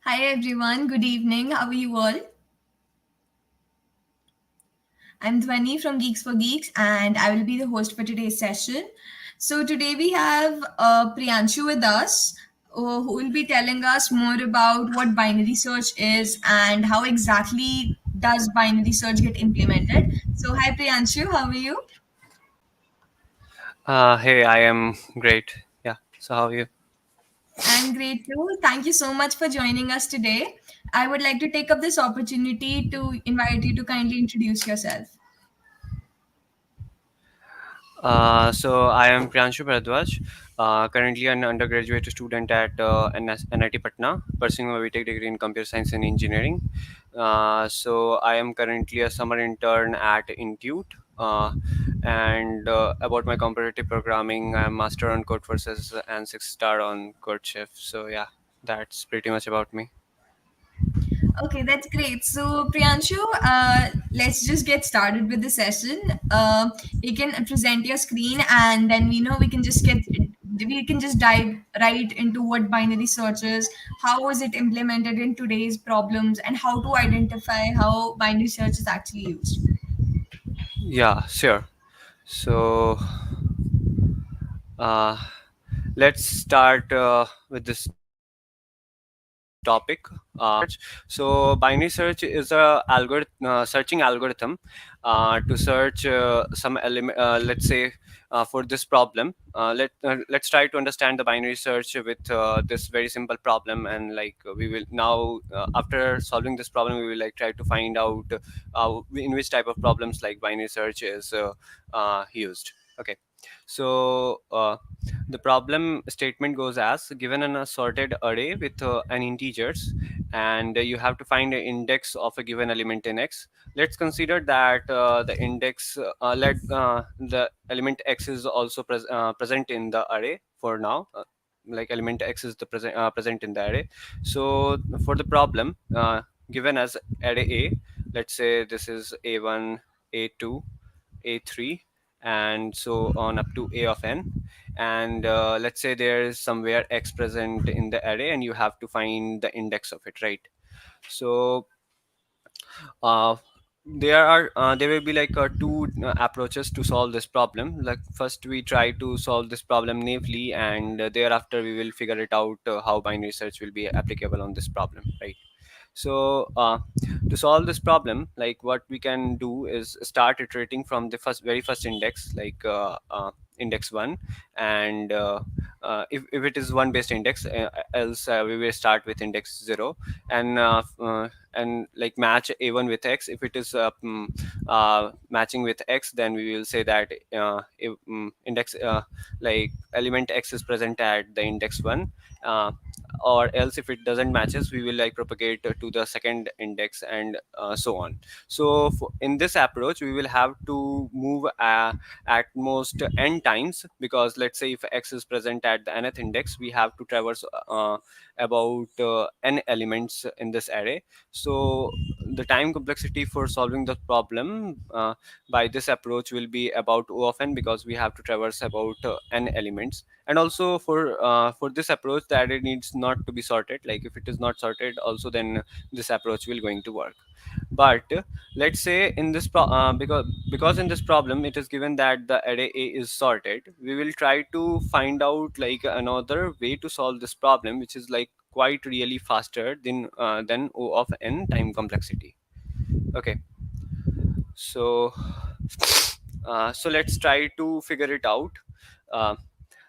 Hi everyone, good evening. How are you all? I'm Dhwani from Geeks for Geeks, and I will be the host for today's session. So today we have Priyanshu with us, who will be telling us more about what binary search is and how exactly does binary search get implemented. So hi Priyanshu, how are you? Hey, I am great. Yeah. So how are you? I'm great too. Thank you so much for joining us today. I would like to take up this opportunity to invite you to kindly introduce yourself. So I am Priyanshu Bharadwaj, currently an undergraduate student at NIT Patna, pursuing a BTech degree in Computer Science and Engineering. So I am currently a summer intern at Intute. And about my competitive programming, I'm master on Code Forces and 6 star on Code Chef. So yeah, that's pretty much about me. Okay, that's great. So, Priyanshu, let's just get started with the session. You can present your screen, and then we can just dive right into what binary search is, how is it implemented in today's problems, and how to identify how binary search is actually used. Yeah, sure. So uh, let's start with this topic. So binary search is a searching algorithm to search some element. Let's say for this problem, let's try to understand the binary search with this very simple problem, and we will now after solving this problem, we will try to find out in which type of problems binary search is used. Okay, so. The problem statement goes as given an assorted array with an integers, and you have to find an index of a given element in X. Let's consider that let the element X is also present in the array for now. Element X is the present in the array. So for the problem given as array A, let's say this is A1, A2, A3, and so on up to A of n. And let's say there is somewhere X present in the array, and you have to find the index of it, right? So uh, there will be two approaches to solve this problem. Like first we try to solve this problem naively, and thereafter we will figure it out how binary search will be applicable on this problem, right? So to solve this problem, what we can do is start iterating from the very first index, index 1. And if it is one based index, else we will start with index 0. And match a1 with x. If it is matching with x, then we will say that if, index element x is present at the index 1. Or else if it doesn't matches, we will propagate to the second index, and so on. So in this approach we will have to move at most n times, because let's say if x is present at the nth index, we have to traverse about n elements in this array. So the time complexity for solving the problem by this approach will be about O of n, because we have to traverse about n elements. And also for this approach, the array needs not to be sorted. Like if it is not sorted also, then this approach will going to work. But let's say in this because in this problem it is given that the array A is sorted, we will try to find out another way to solve this problem, which is quite really faster than O of n time complexity. Okay, so so let's try to figure it out.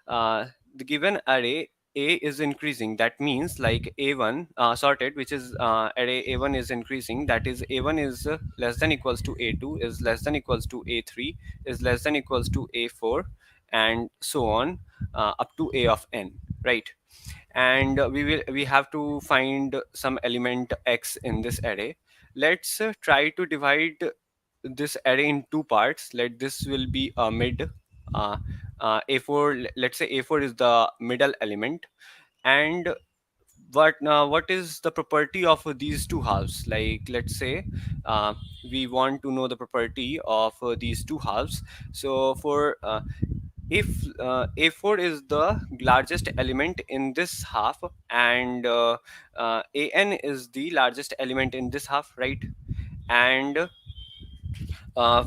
uh, the given array A is increasing, that means a1 sorted, which is array a1 is increasing, that is a1 is less than equals to a2, is less than equals to a3, is less than equals to a4, and so on up to a of n, right? And we have to find some element x in this array. Let's try to divide this array in two parts. Let this will be a mid a4. Let's say a4 is the middle element. And what is the property of these two halves? Let's say uh, we want to know the property of these two halves. So for if a4 is the largest element in this half, and an is the largest element in this half, right? And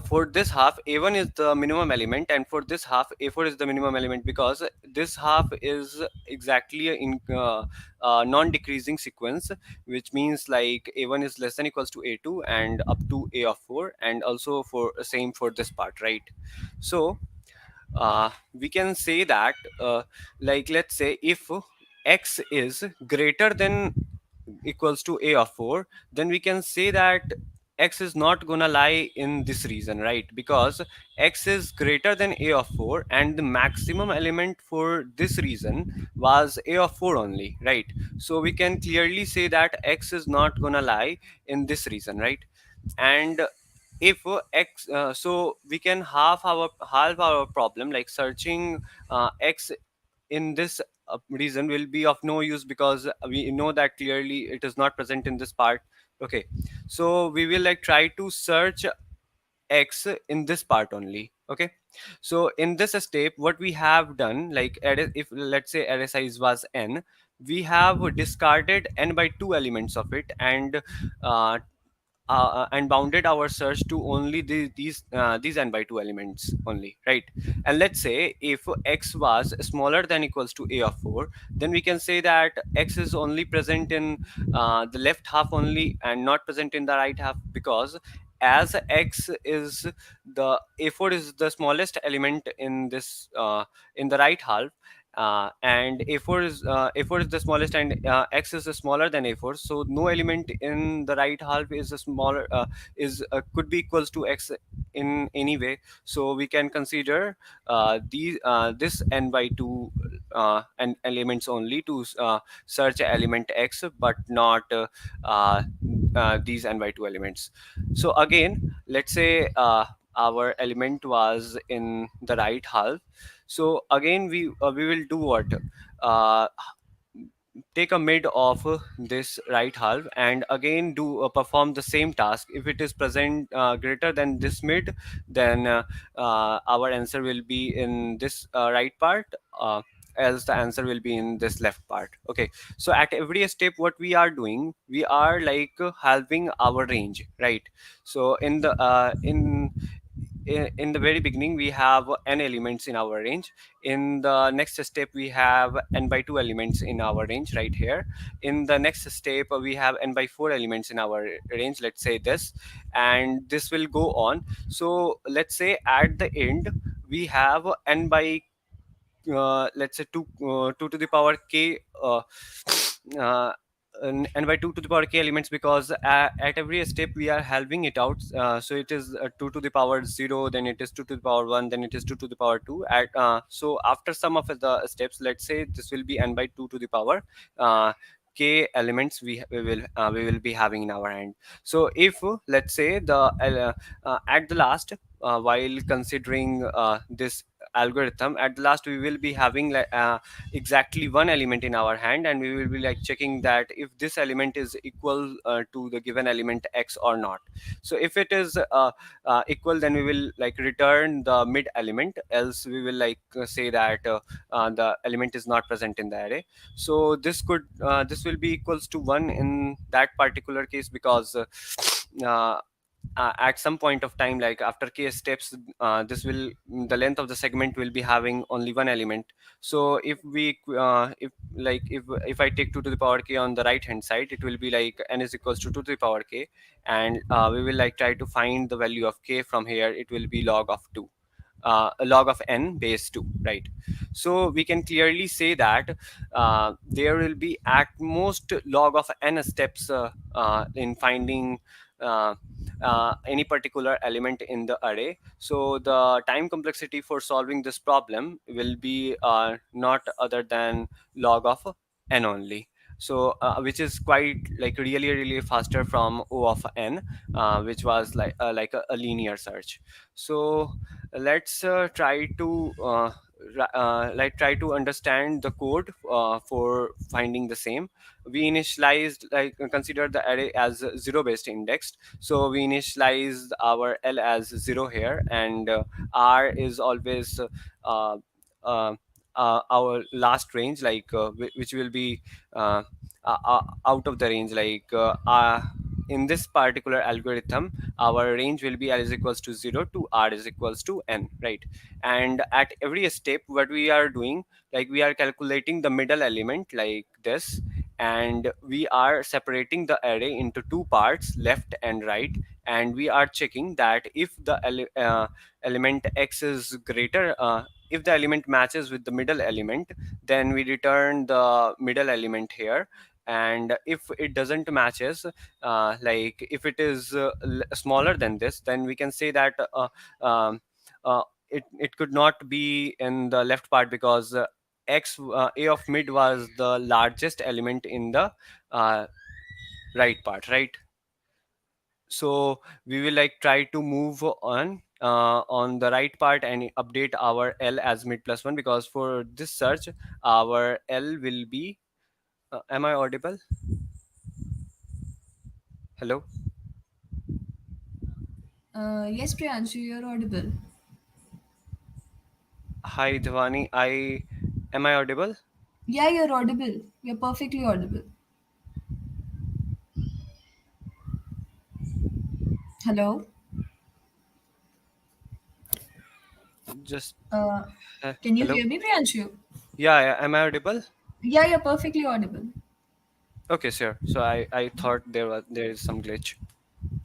for this half, a1 is the minimum element, and for this half, a4 is the minimum element, because this half is exactly a non-decreasing sequence, which means like a1 is less than equals to a2 and up to a of 4, and also for same for this part, right? So we can say that, like let's say if x is greater than equals to a of 4, then we can say that x is not gonna lie in this region, right? Because x is greater than a of 4, and the maximum element for this region was a of 4 only, right? So we can clearly say that x is not gonna lie in this region, right? And if x so we can half our problem, like searching x in this reason will be of no use, because we know that clearly it is not present in this part. Okay, so we will like try to search x in this part only. Okay, so in this step what we have done, like if let's say array size was n, we have discarded n by 2 elements of it, uh, and bounded our search to only these n by 2 elements only, right? And let's say if x was smaller than equals to a of 4, then we can say that x is only present in the left half only and not present in the right half, because as x is the a4 is the smallest element in this in the right half, and a4 is the smallest, and x is smaller than a4, so no element in the right half is a smaller is could be equals to x in any way. So we can consider this n by 2 and elements only to search element x, but not these n by 2 elements. So again, let's say our element was in the right half. So again we will do what, uh, take a mid of this right half, and again do perform the same task. If it is present greater than this mid, then our answer will be in this right part, else the answer will be in this left part. Okay, so at every step what we are doing, we are like halving our range, right? So in the very beginning we have n elements in our range. In the next step we have n by 2 elements in our range right here. In the next step we have n by 4 elements in our range, let's say this, and this will go on. So let's say at the end we have n by let's say 2 to the power k uh, and by 2 to the power k elements, because at every step we are halving it out. So it is 2 to the power 0, then it is 2 to the power 1, then it is 2 to the power 2. So after some of the steps, let's say this will be n by 2 to the power k elements we will be having in our hand. So if let's say at the last, while considering this algorithm, at the last we will be having like exactly one element in our hand, and we will be like checking that if this element is equal to the given element x or not. So if it is equal, then we will like return the mid element, else we will like say that the element is not present in the array. So this will be equals to 1 in that particular case, because uh, at some point of time, like after k steps, this will the length of the segment will be having only one element. So if I take 2 to the power k on the right hand side, it will be like n is equals to 2 to the power k, and we will like try to find the value of k from here. It will be log of 2, a log of n base 2, right? So we can clearly say that there will be at most log of n steps in finding uh, any particular element in the array. So the time complexity for solving this problem will be not other than log of n only. So which is quite like really faster from o of n, which was like a linear search. So let's try to understand the code for finding the same. We initialized, like consider the array as zero based indexed. So we initialized our l as 0 here, and r is always uh, our last range, like which will be uh, out of the range, in this particular algorithm our range will be r is equals to 0 to r is equals to n, right? And at every step what we are doing, like we are calculating the middle element like this, and we are separating the array into two parts, left and right, and we are checking that if the element x is greater, if the element matches with the middle element, then we return the middle element here. And if it doesn't matches, like if it is smaller than this, then we can say that um, it could not be in the left part, because a of mid was the largest element in the uh, right part, right? So we will like try to move on the right part and update our l as mid plus one, because for this search our l will be am I audible? Hello? Yes, Priyanshu, you're audible. Hi Dhvani, I am I audible? Yeah, you're audible. You're perfectly audible. Hello. Just Uh, can you hello? hear me, Priyanshu? Yeah, yeah, am I audible? Yeah, you're perfectly audible. Okay, sure. So I thought there is some glitch.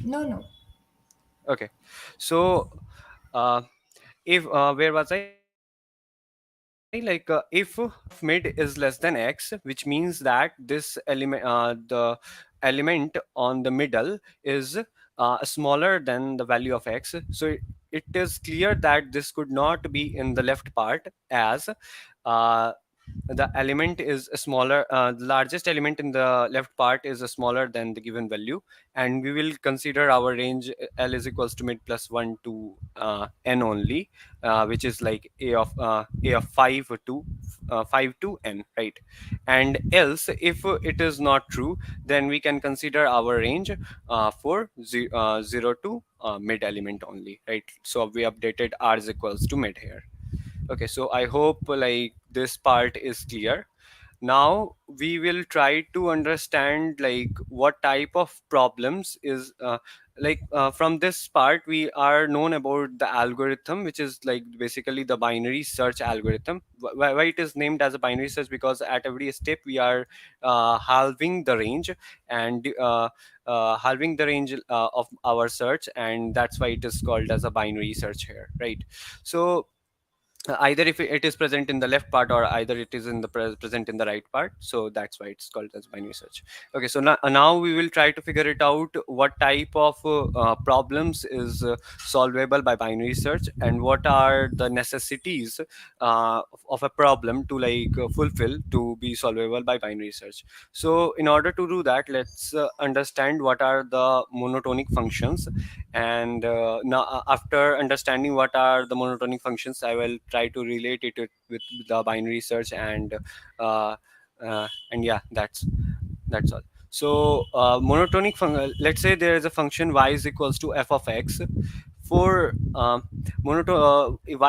No, no. Okay. So uh if where was I, if of mid is less than x, which means that this element the element on the middle is smaller than the value of x. So it is clear that this could not be in the left part, as uh, the element is smaller, the largest element in the left part is smaller than the given value. And we will consider our range l is equals to mid plus 1 to n only, which is like a of 5 to 5 to n, right? And else if it is not true, then we can consider our range for 0 to mid element only, right? So we updated r is equals to mid here. Okay, so I hope like this part is clear. Now we will try to understand like what type of problems is from this part we are known about the algorithm, which is like basically the binary search algorithm. Why it is named as a binary search? Because at every step we are halving the range, and halving the range of our search, and that's why it is called as a binary search here, right? So either if it is present in the left part, or either it is in the present in the right part, so that's why it's called as binary search. Okay, so now we will try to figure it out, what type of problems is solvable by binary search, and what are the necessities of a problem to fulfill to be solvable by binary search. So in order to do that, let's understand what are the monotonic functions. And now after understanding what are the monotonic functions, I will try to relate it with the binary search. And yeah, that's all. So let's say there is a function y is equals to f of x. For y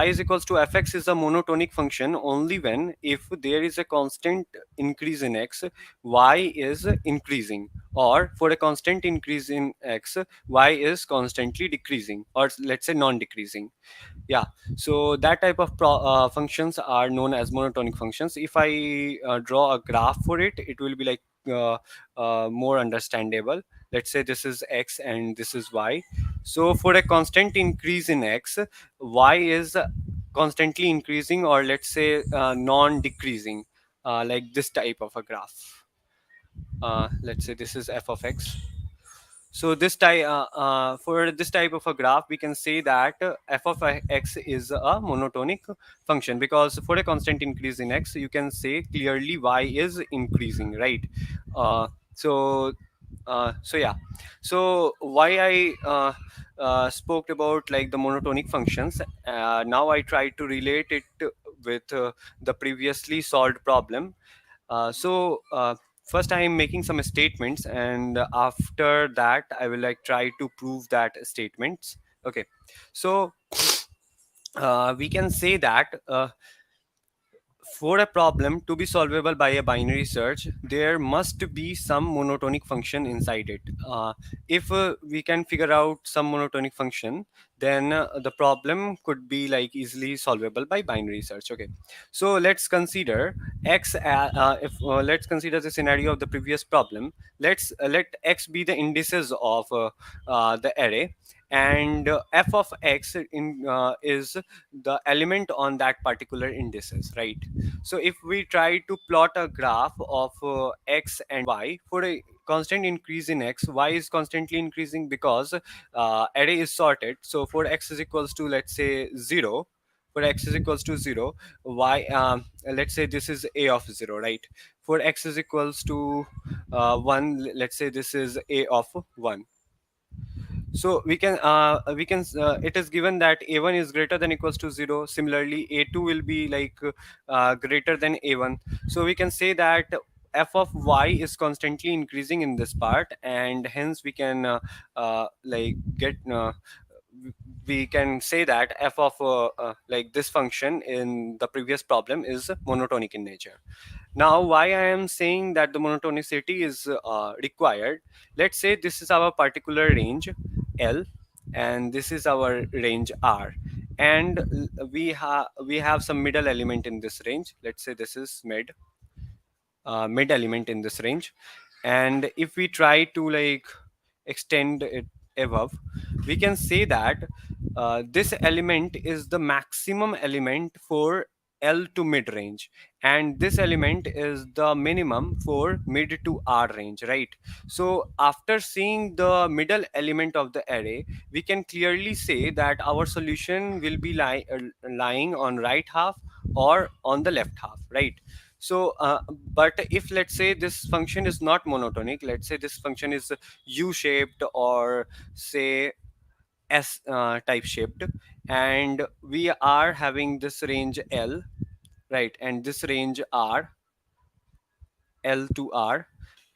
is equals to fx is a monotonic function only when if there is a constant increase in x, y is increasing, or for a constant increase in x, y is constantly decreasing, or let's say non-decreasing. Yeah, so that type of functions are known as monotonic functions. If I draw a graph for it, it will be like more understandable. Let's say this is x and this is y. So for a constant increase in x, y is constantly increasing, or let's say non-decreasing, like this type of a graph. Let's say this is f of x. So this type for this type of a graph, we can say that f of x is a monotonic function, because for a constant increase in x, you can say clearly y is increasing, right? So yeah. So why I spoke about like the monotonic functions. Now I try to relate it with the previously solved problem. First I am making some statements, and after that I will like try to prove that statements. Okay, so we can say that For a problem to be solvable by a binary search, there must be some monotonic function inside it. If we can figure out some monotonic function, then the problem could be like easily solvable by binary search. Okay, so let's consider if let's consider the scenario of the previous problem. Let x be the indices of the array, and f of x is the element on that particular indices, right? So if we try to plot a graph of x and y for a constant increase in x, y is constantly increasing because array is sorted. So for x is equals to, let's say, 0, for x is equals to 0, y let's say this is a of 0, right? For x is equals to 1, let's say this is a of 1. So we can it is given that a1 is greater than equals to 0. Similarly, a2 will be like greater than a1. So we can say that f of y is constantly increasing in this part, and hence we can like get we can say that f of like this function in the previous problem is monotonic in nature. Now, why I am saying that the monotonicity is required, let's say this is our particular range L, and this is our range R, and we have some middle element in this range. Let's say this is mid element in this range, and if we try to like extend it above, we can say that this element is the maximum element for L to mid range, and this element is the minimum for mid to R range, right? So after seeing the middle element of the array, we can clearly say that our solution will be lying on right half or on the left half, right? So but if, let's say, this function is not monotonic, let's say this function is u shaped, or say s type shaped, and we are having this range L, right, and this range R, L to R,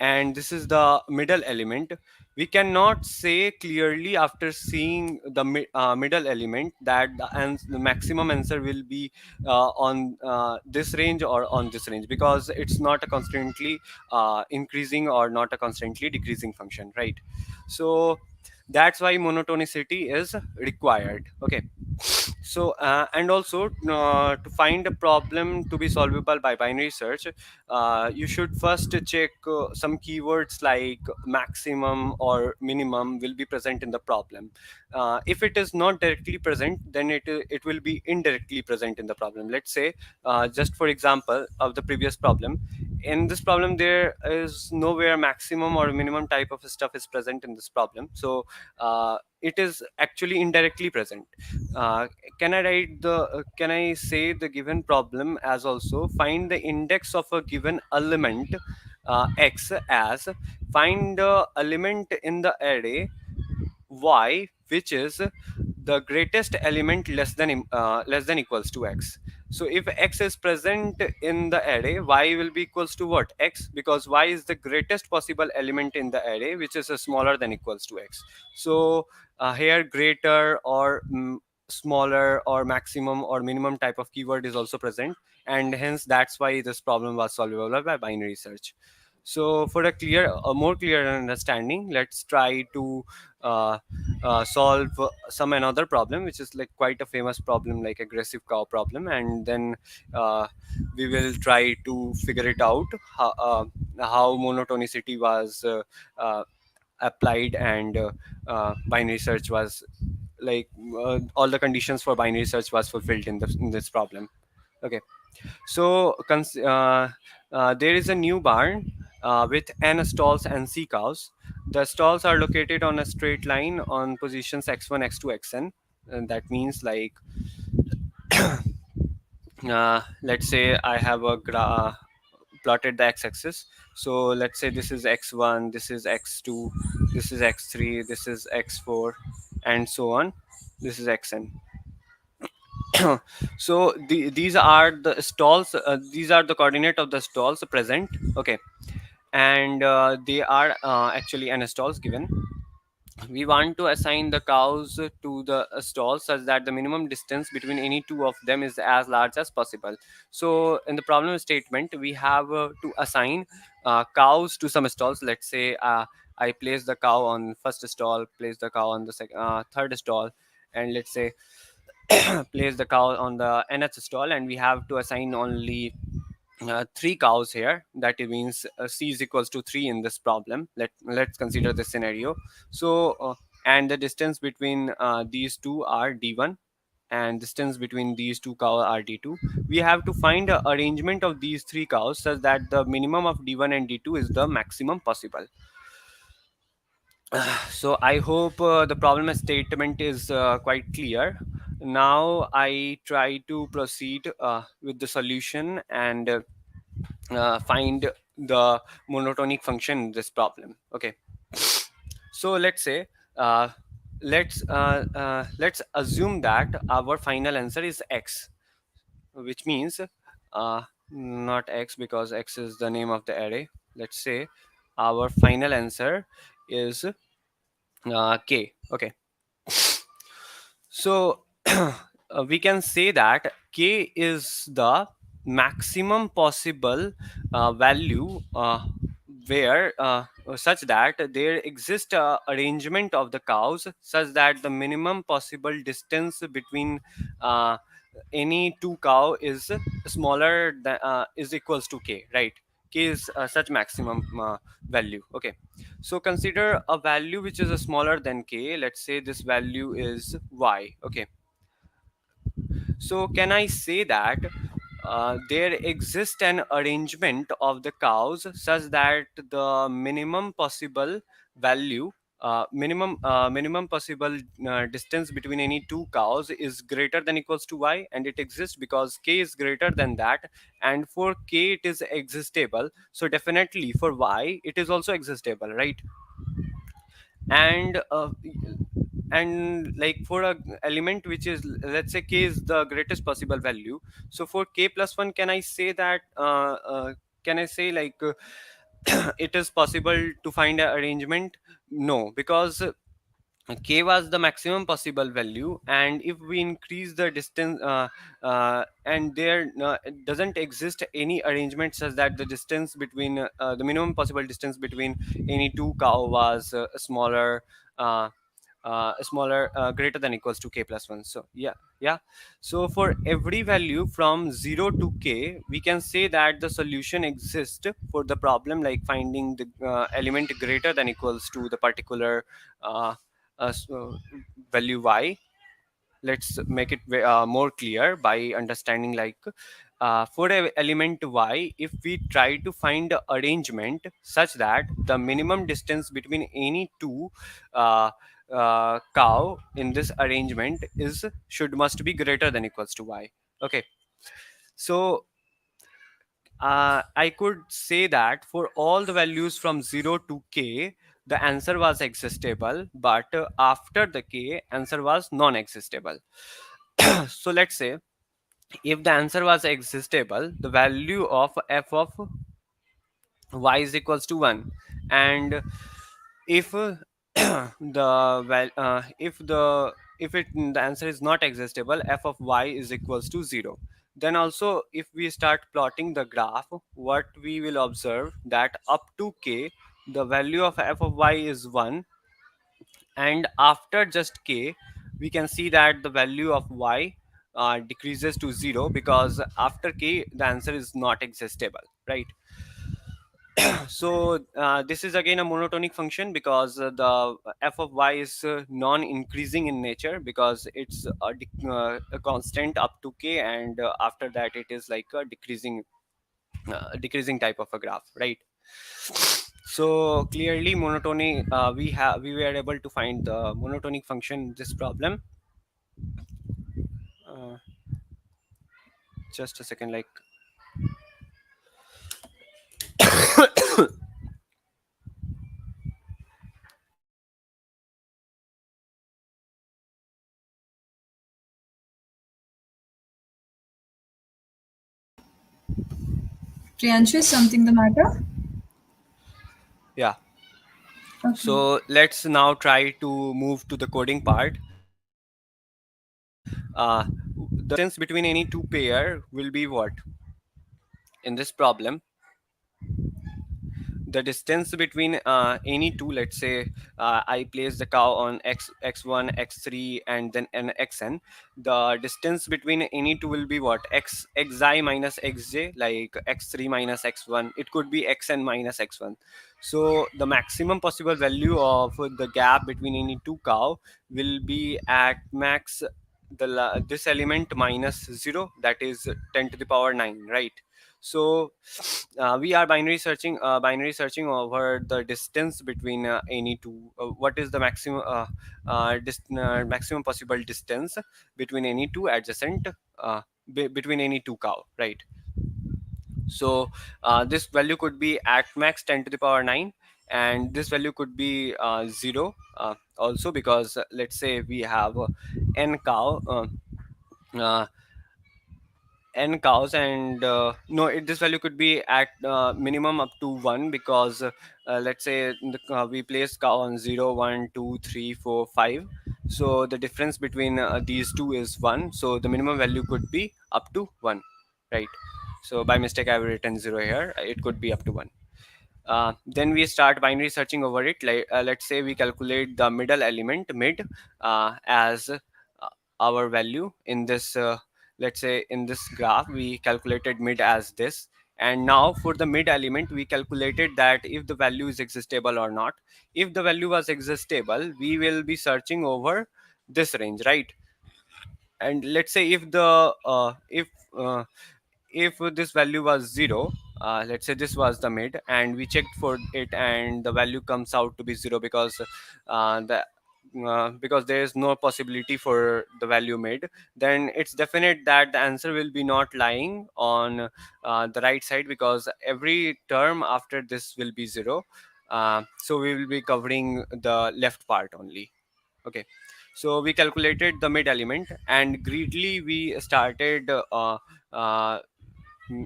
and this is the middle element. We cannot say clearly after seeing the middle element that the maximum answer will be on this range or on this range, because it's not a constantly increasing or not a constantly decreasing function, right? So that's why monotonicity is required. Okay, so and also to find a problem to be solvable by binary search, you should first check some keywords like maximum or minimum will be present in the problem. If it is not directly present, then it will be indirectly present in the problem. Let's say, just for example of the previous problem, in this problem there is nowhere maximum or minimum type of stuff is present in this problem. So it is actually indirectly present. uh, can I say the given problem as also find the index of a given element x as find the element in the array y which is the greatest element less than equals to x. So if x is present in the array, y will be equals to what? X, because y is the greatest possible element in the array which is smaller than equals to x. So here greater or smaller or maximum or minimum type of keyword is also present, and hence that's why this problem was solvable by binary search. So for a more clear understanding, let's try to uh, solve some another problem which is like quite a famous problem, like aggressive cow problem, and then uh, we will try to figure it out how monotonicity was applied, and binary search was like all the conditions for binary search was fulfilled in this problem. Okay, so there is a new barn with n stalls and c cows. The stalls are located on a straight line on positions x1, x2, xn. And that means like let's say I have plotted the x-axis. So let's say this is x1, this is x2, this is x3, this is x4, and so on. This is xn. So these are the stalls. These are the coordinate of the stalls present. Okay, and they are actually n stalls given. We want to assign the cows to the stall such that the minimum distance between any two of them is as large as possible. So in the problem statement, we have to assign cows to some stalls. Let's say I place the cow on first stall, place the cow on the third stall, and let's say place the cow on the nth stall, and we have to assign only three cows here. That it means c is equals to 3 in this problem. Let's consider this scenario. So and the distance between these two are d1, and distance between these two cows are d2. We have to find a arrangement of these three cows such that the minimum of d1 and d2 is the maximum possible. So I hope the problem statement is quite clear. Now I try to proceed with the solution and find the monotonic function in this problem. Okay, so let's say uh, let's assume that our final answer is x, which means not x, because x is the name of the array. Let's say our final answer is k. Okay, so we can say that k is the maximum possible value where such that there exists a arrangement of the cows such that the minimum possible distance between uh, any two cow is smaller than is equals to k, right? K is such maximum value. Okay, so consider a value which is smaller than k. Let's say this value is y. Okay, so can I say that there exists an arrangement of the cows such that the minimum possible value, minimum possible distance between any two cows is greater than equals to y, and it exists because k is greater than that, and for k it is existable. So definitely for y it is also existable, right? And like for a element which is, let's say k is the greatest possible value, so for k plus 1, can I say that can I say like it is possible to find an arrangement? No, because k was the maximum possible value, and if we increase the distance and there it doesn't exist any arrangement such that the distance between the minimum possible distance between any two cow was smaller, greater than equals to k plus 1. So yeah, yeah, so for every value from 0 to k, we can say that the solution exists for the problem, like finding the element greater than equals to the particular uh, value y. Let's make it more clear by understanding like for a element y, if we try to find a arrangement such that the minimum distance between any two uh, cow in this arrangement is should must be greater than equals to y. Okay, so I could say that for all the values from 0 to k, the answer was existable, but after the k, answer was non-existable. So let's say if the answer was existable, the value of f of y is equals to 1, and if if it the answer is not existable, f of y is equals to 0. Then also if we start plotting the graph, what we will observe that up to k, the value of f of y is 1, and after just k, we can see that the value of y decreases to 0, because after k the answer is not existable, right? So this is again a monotonic function because the f of y is non-increasing in nature, because it's a constant up to k, and after that it is like a decreasing type of a graph, right? So clearly monotonic, we were able to find the monotonic function in this problem. uh, just a second, like Priyanshu, is something the matter? yeah. Okay. So let's now try to move to the coding part. The distance between any two pair will be what in this problem? The distance between any two, let's say I place the cow on x1 x3 and then n xn. The distance between any two will be what? Xi minus xj, like x3 minus x1, it could be xn minus x1. So the maximum possible value of the gap between any two cow will be at max this element minus 0, that is 10 to the power 9, right? So we are binary searching over the distance between any two. What is the maximum possible distance between any two adjacent, between any two cow, right? So this value could be at max 10 to the power 9, and this value could be 0 also, because let's say we have n cow, uh, n cows, and no, this value could be at minimum up to 1, because let's say we place cow on 0, 1, 2, 3, 4, 5. So the difference between these two is 1, so the minimum value could be up to 1, right? So by mistake I've written 0 here, it could be up to 1. Then we start binary searching over it. Like let's say we calculate the middle element mid as our value in this. Let's say in this graph we calculated mid as this, and now for the mid element we calculated that if the value is existable or not. If the value was existable, we will be searching over this range, right? And let's say uh, if this value was 0, let's say this was the mid and we checked for it and the value comes out to be 0, because there is no possibility for the value mid, then it's definite that the answer will be not lying on the right side, because every term after this will be 0. So we will be covering the left part only. Okay, so we calculated the mid element and greedily we started uh,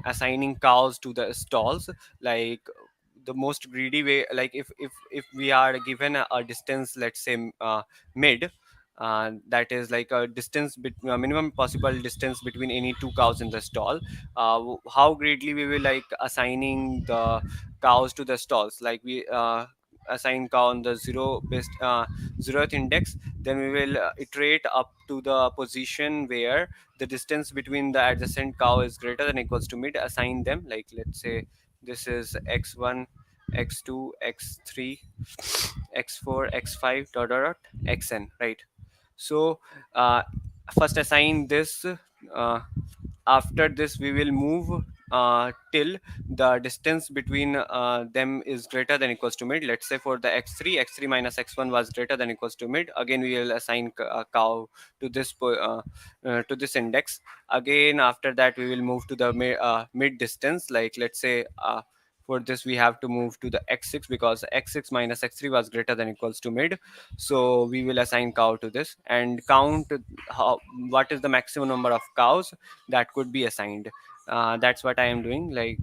assigning cows to the stalls, like the most greedy way. Like if we are given a distance, let's say mid, that is like a minimum possible distance between any two cows in the stall. How greatly we will like assigning the cows to the stalls, like we assign cow on the zeroth index, then we will iterate up to the position where the distance between the adjacent cow is greater than equals to mid. Assign them, like let's say this is x1, x2, x3, x4, x5, dot dot dot xn, right? So uh, first assign this. After this we will move till the distance between them is greater than equals to mid. Let's say for the x3 minus x1 was greater than equals to mid, again we will assign cow to to this index. Again after that we will move to the mid distance, like let's say for this we have to move to the x6, because x6 minus x3 was greater than equals to mid. So we will assign cow to this and count what is the maximum number of cows that could be assigned. That's what I am doing, like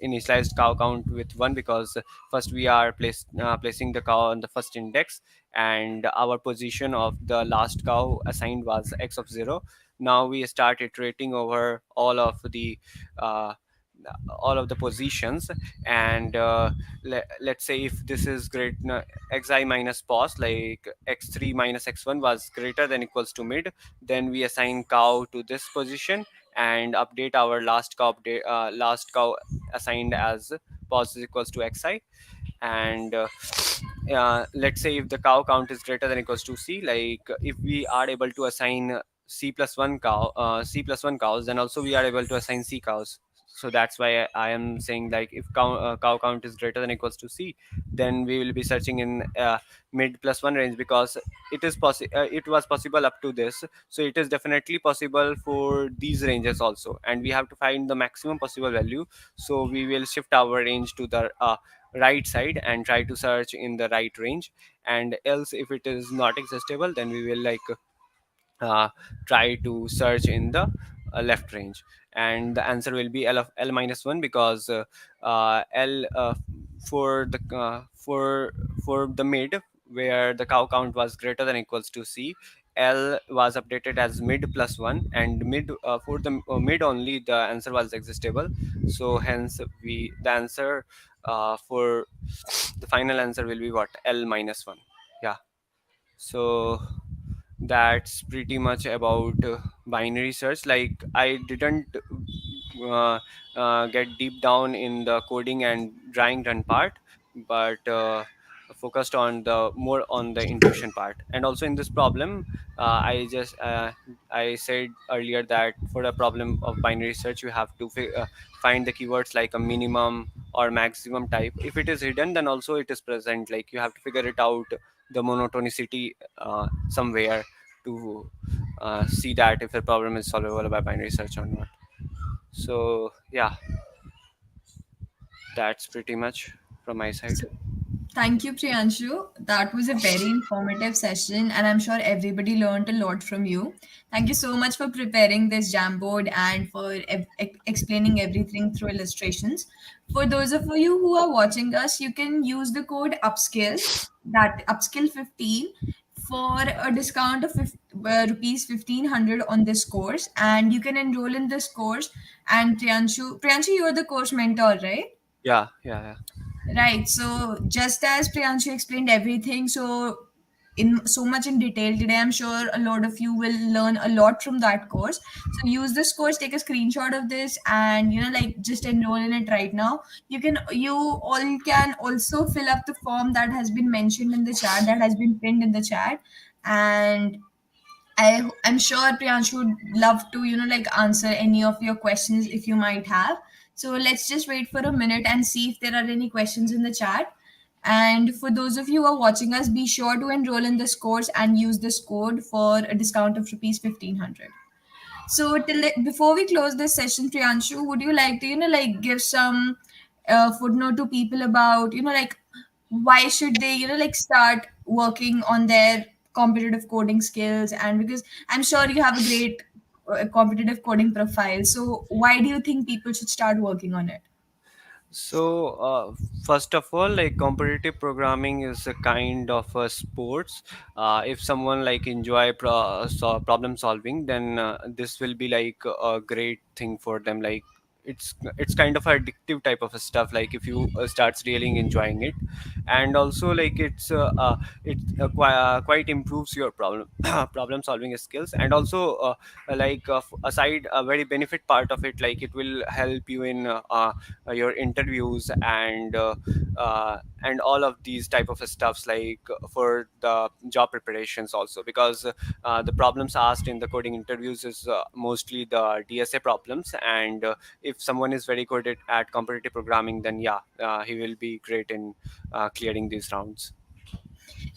initialized cow count with 1, because first we are placing the cow on the first index, and our position of the last cow assigned was x of 0. Now we start iterating over uh, all of the positions, and let's say if this is xi minus pos, like x3 minus x1 was greater than equals to mid, then we assign cow to this position and update our last cow assigned as pos is equals to xi. And let's say if the cow count is greater than equals to c, like if we are able to assign c plus 1 cows, then also we are able to assign c cows. So that's why I am saying, like if cow count is greater than equals to c, then we will be searching in mid plus 1 range, because it was possible up to this, so it is definitely possible for these ranges also, and we have to find the maximum possible value. So we will shift our range to the right side and try to search in the right range, and else if it is not existable, then we will like uh, try to search in the left range, and the answer will be l of l minus 1, because l for the mid, where the cow count was greater than equals to c, L was updated as mid plus 1, and mid for the mid only the answer was existable. So hence we the answer for the final answer will be what, L minus 1. Yeah. So that's pretty much about binary search. Like I didn't uh, get deep down in the coding and drawing run part, but focused on the more on the intuition part. And also in this problem, I said earlier that for a problem of binary search, you have to find the keywords like a minimum or maximum type. If it is hidden, then also it is present. Like you have to figure it out, the monotonicity somewhere, to see that if a problem is solvable by binary search or not. So yeah, that's pretty much from my side. So, thank you, Priyanshu. That was a very informative session, and I'm sure everybody learned a lot from you. Thank you so much for preparing this Jamboard and for explaining everything through illustrations. For those of you who are watching us, you can use the code upskill, that upskill 15, for a discount of rupees 1500 on this course, and you can enroll in this course. And Priyanshu, you're the course mentor, right? Yeah, yeah, yeah. Right. So just as Priyanshu explained everything, so in so much in detail today, I'm sure a lot of you will learn a lot from that course. So use this course, take a screenshot of this, and like just enroll in it right now. You all can also fill up the form that has been mentioned in the chat, that has been pinned in the chat, and I'm sure Priyanshu would love to, like answer any of your questions if you might have. So let's just wait for a minute and see if there are any questions in the chat. And for those of you who are watching us, be sure to enroll in this course and use this code for a discount of rupees 1500. So before we close this session, Priyanshu, would you like to, like give some footnote to people about, like why should they, like start working on their competitive coding skills? And because I'm sure you have a great competitive coding profile, so why do you think people should start working on it? So, first of all, like competitive programming is a kind of a sports. If someone like enjoy problem solving, then this will be like a great thing for them. Like it's kind of addictive type of a stuff. Like if you starts really enjoying it, and also like quite improves your problem solving skills. And also aside a very benefit part of it, like it will help you in your interviews and all of these type of stuffs, like for the job preparations also, because the problems asked in the coding interviews is mostly the DSA problems. And if someone is very good at competitive programming, then yeah, he will be great in clearing these rounds.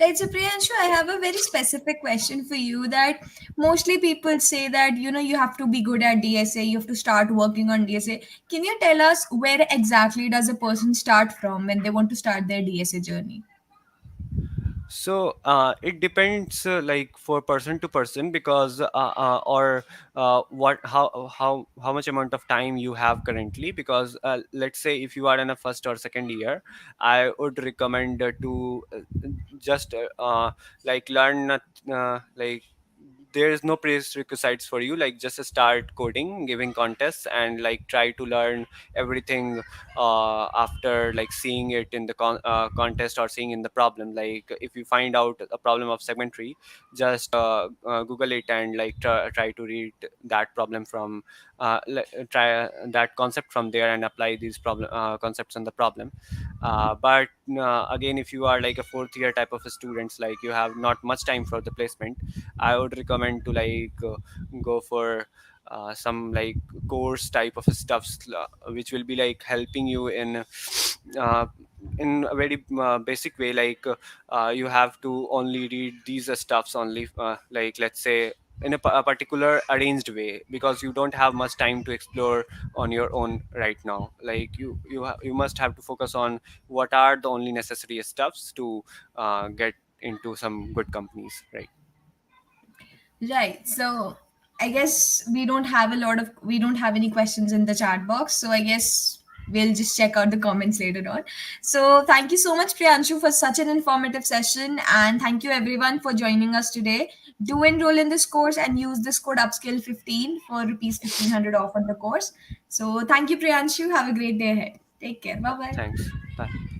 Right. So, Priyanshu, I have a very specific question for you that mostly people say that, you have to be good at DSA, you have to start working on DSA. Can you tell us where exactly does a person start from when they want to start their DSA journey? So it depends, like for person to person, because or what how much amount of time you have currently. Because let's say if you are in a first or second year, I would recommend to just like learn like there is no prerequisites for you. Like just start coding, giving contests, and like try to learn everything after like seeing it in the contest or seeing in the problem. Like if you find out a problem of segment tree, just Google it and like try to read that problem from try that concept from there and apply these problem concepts on the problem. But again, if you are like a fourth year type of a students, like you have not much time for the placement, I would recommend to like go for some like course type of stuffs, which will be like helping you uh, in a very basic way. Like you have to only read these stuffs only, like let's say in a particular arranged way, because you don't have much time to explore on your own right now. Like you must have to focus on what are the only necessary stuffs to get into some good companies, right? Right. So I guess we don't have any questions in the chat box. So I guess we'll just check out the comments later on. So thank you so much, Priyanshu, for such an informative session, and thank you everyone for joining us today. Do enroll in this course and use this code upskill15 for rupees 1500 off on the course. So thank you, Priyanshu. Have a great day ahead. Take care. Bye Yeah, bye. thanks. Bye.